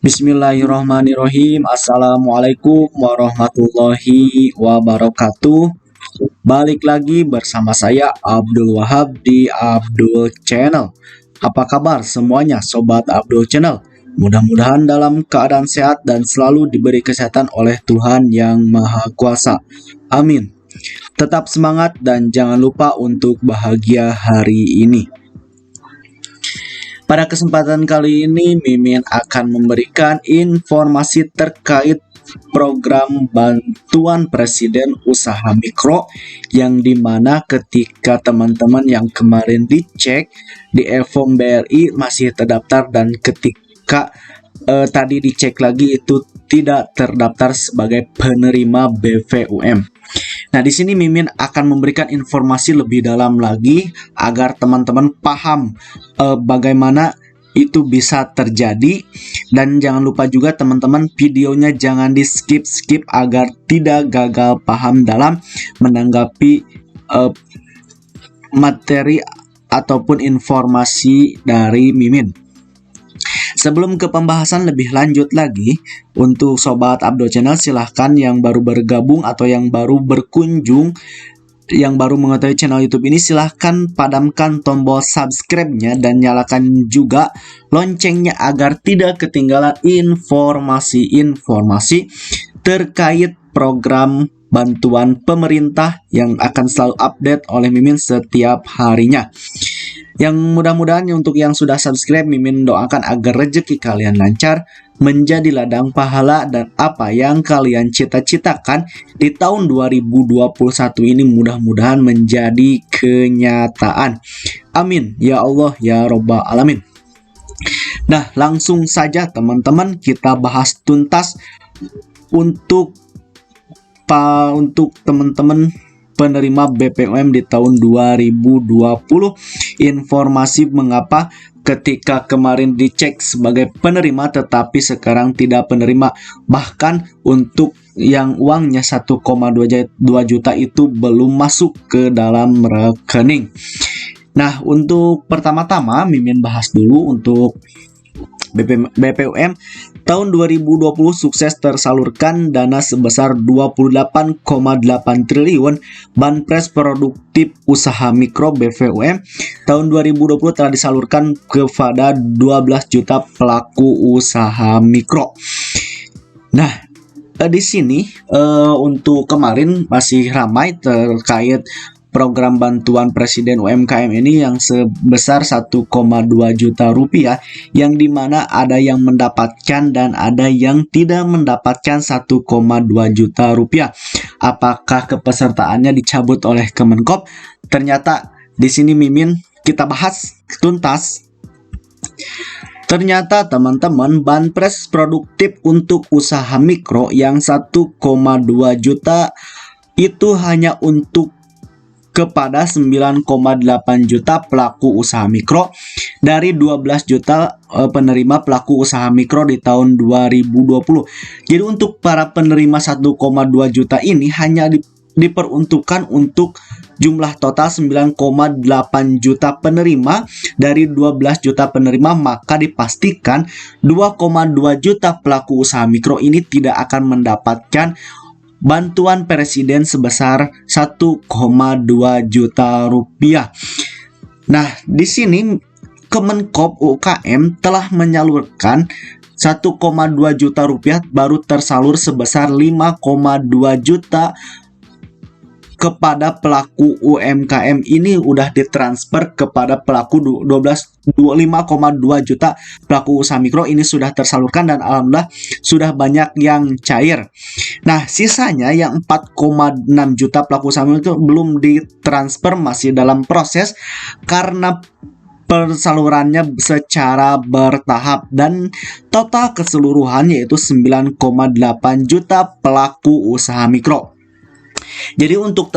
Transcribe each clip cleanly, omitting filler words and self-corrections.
Bismillahirrahmanirrahim. Assalamualaikum warahmatullahi wabarakatuh. Balik lagi bersama saya Abdul Wahab di Abdul Channel. Apa kabar semuanya Sobat Abdul Channel? Mudah-mudahan dalam keadaan sehat dan selalu diberi kesehatan oleh Tuhan Yang Maha Kuasa. Amin. Tetap semangat dan jangan lupa untuk bahagia hari ini. Pada kesempatan kali ini, Mimin akan memberikan informasi terkait program bantuan Presiden Usaha Mikro yang dimana ketika teman-teman yang kemarin dicek di e-form BRI masih terdaftar dan ketika tadi dicek lagi itu tidak terdaftar sebagai penerima BVUM. Nah, di sini Mimin akan memberikan informasi lebih dalam lagi agar teman-teman paham bagaimana itu bisa terjadi, dan jangan lupa juga teman-teman videonya jangan di-skip agar tidak gagal paham dalam menanggapi materi ataupun informasi dari Mimin. Sebelum ke pembahasan lebih lanjut lagi, untuk Sobat Abdul Channel silahkan yang baru bergabung atau yang baru berkunjung, yang baru mengetahui channel YouTube ini, silahkan padamkan tombol subscribe-nya dan nyalakan juga loncengnya agar tidak ketinggalan informasi-informasi terkait program bantuan pemerintah yang akan selalu update oleh Mimin setiap harinya. Yang mudah-mudahan untuk yang sudah subscribe, Mimin doakan agar rezeki kalian lancar, menjadi ladang pahala, dan apa yang kalian cita-citakan di tahun 2021 ini mudah-mudahan menjadi kenyataan. Amin ya Allah ya Rabbal Alamin. Nah, langsung saja teman-teman kita bahas tuntas untuk teman-teman penerima BPUM di tahun 2020. Informasi mengapa ketika kemarin dicek sebagai penerima tetapi sekarang tidak penerima, bahkan untuk yang uangnya 1,2 juta itu belum masuk ke dalam rekening. Nah, untuk pertama-tama Mimin bahas dulu untuk BPUM tahun 2020 sukses tersalurkan dana sebesar 28,8 triliun Banpres Produktif Usaha Mikro BVUM tahun 2020 telah disalurkan kepada 12 juta pelaku usaha mikro. Nah, di sini untuk kemarin masih ramai terkait program bantuan Presiden UMKM ini yang sebesar 1,2 juta rupiah, yang dimana ada yang mendapatkan dan ada yang tidak mendapatkan 1,2 juta rupiah. Apakah kepesertaannya dicabut oleh Kemenkop? Ternyata di sini Mimin kita bahas tuntas. Ternyata teman-teman, Banpres Produktif untuk usaha mikro yang 1,2 juta itu hanya untuk kepada 9,8 juta pelaku usaha mikro dari 12 juta penerima pelaku usaha mikro di tahun 2020. Jadi untuk para penerima 1,2 juta ini hanya diperuntukkan untuk jumlah total 9,8 juta penerima dari 12 juta penerima, maka dipastikan 2,2 juta pelaku usaha mikro ini tidak akan mendapatkan bantuan Presiden sebesar 1,2 juta rupiah. Nah, di sini Kemenkop UKM telah menyalurkan 1,2 juta rupiah, baru tersalur sebesar 5,2 juta kepada pelaku UMKM. Ini udah ditransfer kepada pelaku 5,2 juta pelaku usaha mikro ini sudah tersalurkan, dan alhamdulillah sudah banyak yang cair. Nah, sisanya yang 4,6 juta pelaku usaha mikro itu belum ditransfer, masih dalam proses karena persalurannya secara bertahap, dan total keseluruhan yaitu 9,8 juta pelaku usaha mikro. Jadi untuk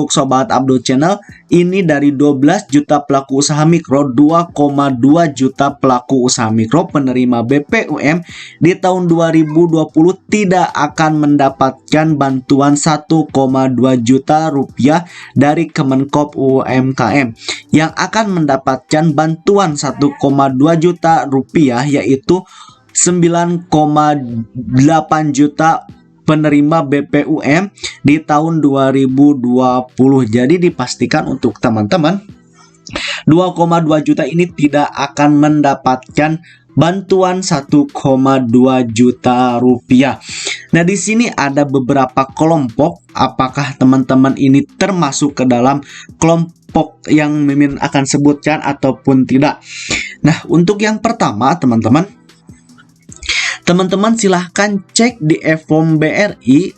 Sobat Abdul Channel ini dari 12 juta pelaku usaha mikro, 2,2 juta pelaku usaha mikro penerima BPUM di tahun 2020 tidak akan mendapatkan bantuan 1,2 juta rupiah dari Kemenkop UMKM. Yang akan mendapatkan bantuan 1,2 juta rupiah yaitu 9,8 juta penerima BPUM di tahun 2020. Jadi dipastikan untuk teman-teman 2,2 juta ini tidak akan mendapatkan bantuan 1,2 juta rupiah. Nah, di sini ada beberapa kelompok. Apakah teman-teman ini termasuk ke dalam kelompok yang Mimin akan sebutkan ataupun tidak? Nah, untuk yang pertama, teman-teman silahkan cek di e-form BRI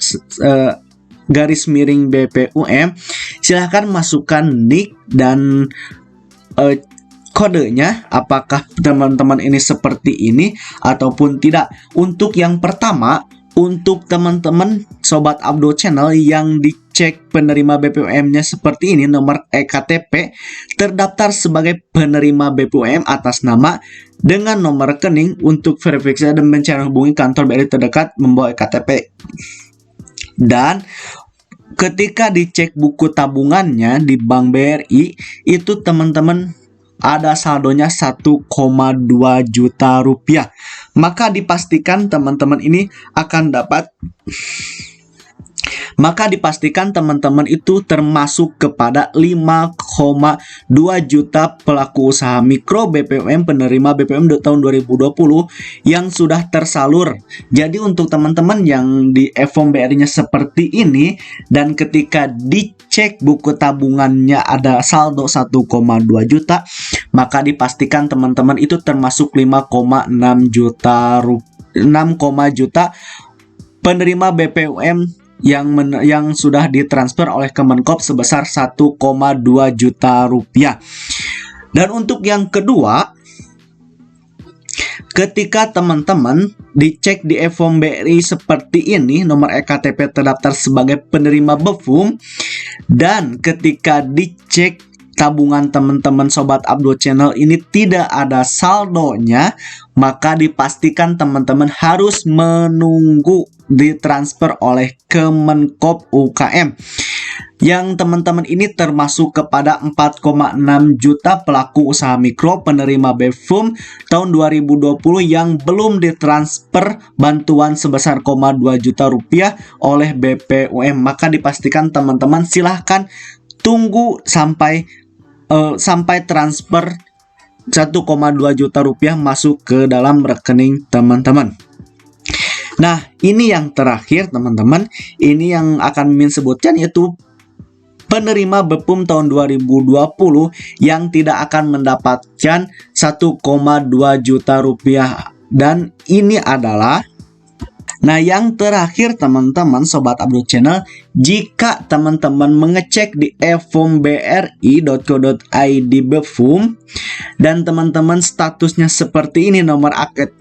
garis miring BPUM. Silahkan masukkan nick dan kodenya, apakah teman-teman ini seperti ini ataupun tidak. Untuk yang pertama, untuk teman-teman Sobat Abdo Channel yang dicek penerima BPUM-nya seperti ini, nomor EKTP terdaftar sebagai penerima BPUM atas nama dengan nomor rekening. Untuk verifikasi dan mencari hubungi kantor BRI terdekat membawa EKTP. Dan ketika dicek buku tabungannya di Bank BRI, itu teman-teman ada saldonya 1,2 juta rupiah. Maka dipastikan teman-teman ini akan dapat, maka dipastikan teman-teman itu termasuk kepada 5,2 juta pelaku usaha mikro BPUM penerima BPUM tahun 2020 yang sudah tersalur. Jadi untuk teman-teman yang di e-form BRI-nya seperti ini dan ketika dicek buku tabungannya ada saldo 1,2 juta, maka dipastikan teman-teman itu termasuk 5,6 juta penerima BPUM yang sudah ditransfer oleh Kemenkop sebesar 1,2 juta rupiah. Dan untuk yang kedua, ketika teman-teman dicek di e-form BRI seperti ini, nomor EKTP terdaftar sebagai penerima BPUM, dan ketika dicek tabungan teman-teman Sobat Abdo Channel ini tidak ada saldonya, maka dipastikan teman-teman harus menunggu ditransfer oleh Kemenkop UKM. Yang teman-teman ini termasuk kepada 4,6 juta pelaku usaha mikro penerima BPUM tahun 2020 yang belum ditransfer bantuan sebesar 0,2 juta rupiah oleh BPUM. Maka dipastikan teman-teman silahkan tunggu sampai transfer 1,2 juta rupiah masuk ke dalam rekening teman-teman. Nah, ini yang terakhir teman-teman, ini yang akan Mimin sebutkan yaitu penerima BPUM tahun 2020 yang tidak akan mendapatkan 1,2 juta rupiah. Dan ini adalah, nah yang terakhir teman-teman Sobat Abdo Channel, jika teman-teman mengecek di e-form bri.co.id BPUM dan teman-teman statusnya seperti ini, nomor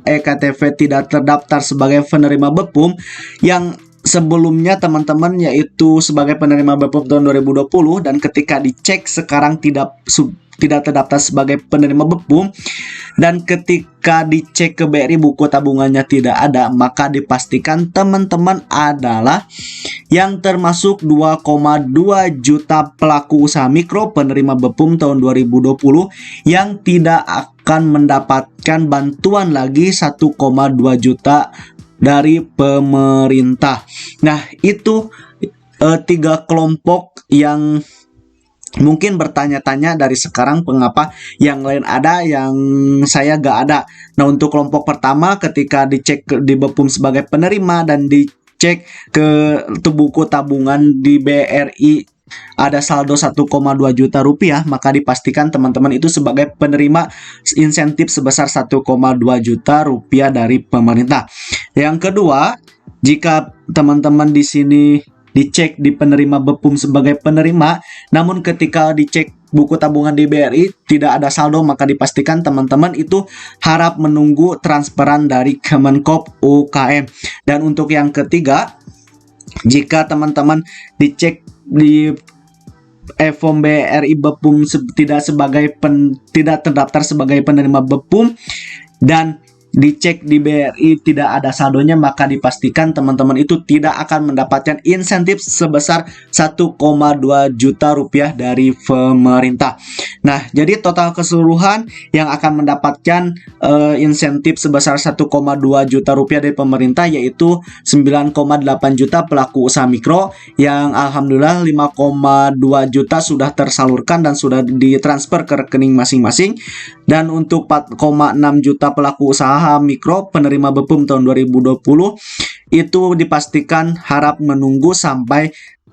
EKTP tidak terdaftar sebagai penerima BPUM, yang sebelumnya teman-teman yaitu sebagai penerima BPUM tahun 2020 dan ketika dicek sekarang tidak terdaftar sebagai penerima BPUM, dan ketika dicek ke BRI buku tabungannya tidak ada, maka dipastikan teman-teman adalah yang termasuk 2,2 juta pelaku usaha mikro penerima BPUM tahun 2020 yang tidak akan mendapatkan bantuan lagi 1,2 juta dari pemerintah. Nah, itu 3 kelompok yang mungkin bertanya-tanya dari sekarang mengapa yang lain ada yang saya gak ada. Nah, untuk kelompok pertama ketika dicek di BPUM sebagai penerima dan dicek ke buku tabungan di BRI ada saldo 1,2 juta rupiah, maka dipastikan teman-teman itu sebagai penerima insentif sebesar 1,2 juta rupiah dari pemerintah. Yang kedua, jika teman-teman di sini dicek di penerima BPUM sebagai penerima, namun ketika dicek buku tabungan di BRI tidak ada saldo, maka dipastikan teman-teman itu harap menunggu transferan dari Kemenkop UKM. Dan untuk yang ketiga, jika teman-teman dicek di e-form BRI BPUM tidak terdaftar sebagai penerima BPUM dan dicek di BRI tidak ada saldonya, maka dipastikan teman-teman itu tidak akan mendapatkan insentif sebesar 1,2 juta rupiah dari pemerintah. Nah, jadi total keseluruhan yang akan mendapatkan insentif sebesar 1,2 juta rupiah dari pemerintah yaitu 9,8 juta pelaku usaha mikro, yang alhamdulillah 5,2 juta sudah tersalurkan dan sudah ditransfer ke rekening masing-masing. Dan untuk 4,6 juta pelaku usaha mikro penerima BEPUM tahun 2020 itu dipastikan harap menunggu sampai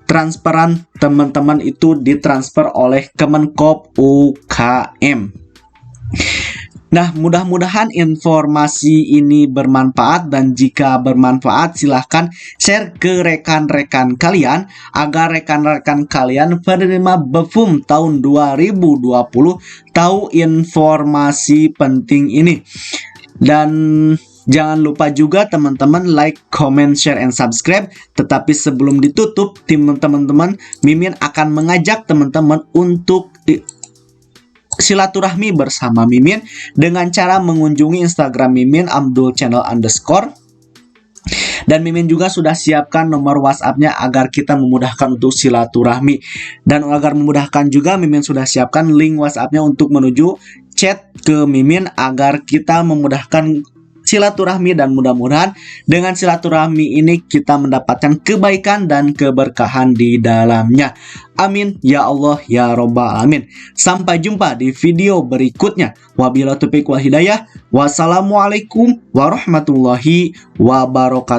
transferan teman-teman itu ditransfer oleh Kemenkop UKM. Nah, mudah-mudahan informasi ini bermanfaat, dan jika bermanfaat silahkan share ke rekan-rekan kalian agar rekan-rekan kalian penerima BEPUM tahun 2020 tahu informasi penting ini. Dan jangan lupa juga teman-teman like, comment, share, and subscribe. Tetapi sebelum ditutup, teman-teman, Mimin akan mengajak teman-teman untuk silaturahmi bersama Mimin dengan cara mengunjungi Instagram Mimin Abdul_channel_. Dan Mimin juga sudah siapkan nomor WhatsApp-nya agar kita memudahkan untuk silaturahmi. Dan agar memudahkan juga, Mimin sudah siapkan link WhatsApp-nya untuk menuju chat ke Mimin agar kita memudahkan silaturahmi, dan mudah-mudahan dengan silaturahmi ini kita mendapatkan kebaikan dan keberkahan di dalamnya. Amin ya Allah ya Rabbal Alamin. Sampai jumpa di video berikutnya. Wabillahi taufiq wal hidayah. Wassalamualaikum warahmatullahi wabarakatuh.